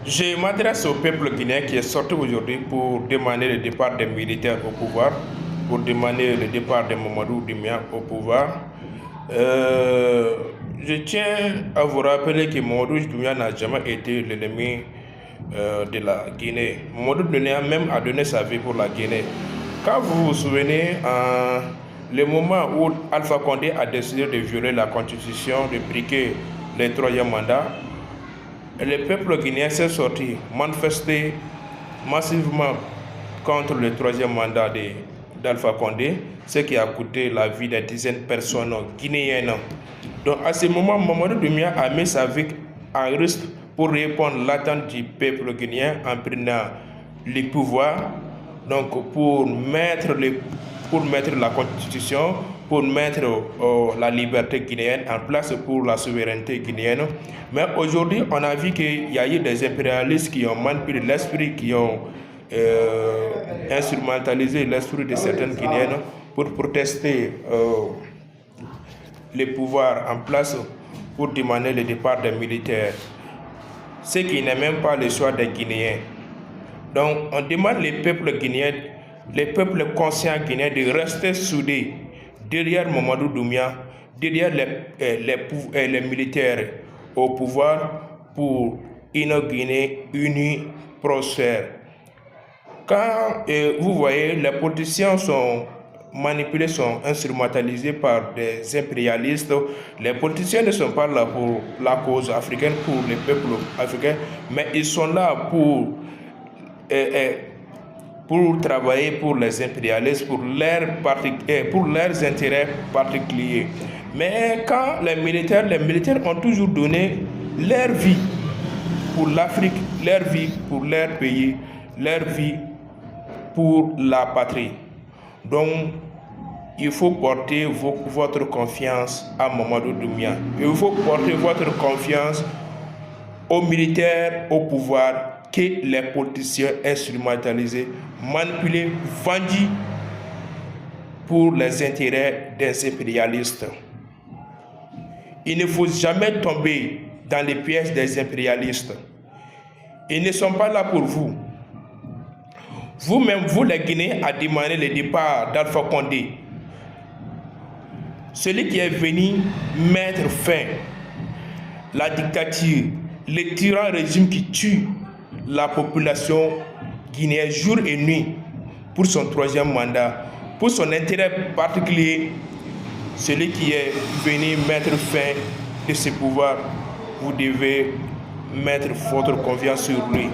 Je m'adresse au peuple guinéen qui est sorti aujourd'hui pour demander le départ des militaires au pouvoir, pour demander le départ de Mamadou Doumbia au pouvoir. Je tiens à vous rappeler que Mamadou Doumbia n'a jamais été l'ennemi de la Guinée. Mamadou Doumbia même a donné sa vie pour la Guinée. Quand vous vous souvenez, le moment où Alpha Condé a décidé de violer la constitution, de briquer le troisième mandat, le peuple guinéen s'est sorti manifester massivement contre le troisième mandat d'Alpha Condé, ce qui a coûté la vie de dizaines de personnes guinéennes. Donc à ce moment, Mamadou Doumbia a mis sa vie en risque pour répondre à l'attente du peuple guinéen en prenant le pouvoir, donc pour mettre la constitution, pour mettre la liberté guinéenne en place pour la souveraineté guinéenne. Mais aujourd'hui, on a vu qu'il y a eu des impérialistes qui ont manipulé l'esprit, qui ont instrumentalisé l'esprit de certaines Guinéennes pour protester le pouvoir en place, pour demander le départ des militaires. Ce qui n'est même pas le choix des Guinéens. Donc on demande les peuples guinéens, les peuples conscients guinéens de rester soudés derrière Mamadou Doumbia, derrière les militaires au pouvoir pour une Guinée unie, prospère. Quand vous voyez, les politiciens sont manipulés, sont instrumentalisés par des impérialistes, les politiciens ne sont pas là pour la cause africaine, pour les peuples africains, mais ils sont là pour travailler pour les impérialistes, pour leurs intérêts particuliers. Mais quand les militaires ont toujours donné leur vie pour l'Afrique, leur vie pour leur pays, leur vie pour la patrie. Donc, il faut porter votre confiance à Mamadou Doumbia. Il faut porter votre confiance aux militaires au pouvoir que les politiciens instrumentalisés, manipulés, vendus pour les intérêts des impérialistes. Il ne faut jamais tomber dans les pièges des impérialistes. Ils ne sont pas là pour vous. Vous-même, vous les Guinéens, avez demandé le départ d'Alpha Condé. Celui qui est venu mettre fin à la dictature, le tyran régime qui tue la population guinéenne jour et nuit pour son troisième mandat, pour son intérêt particulier, celui qui est venu mettre fin à ce pouvoir, vous devez mettre votre confiance sur lui.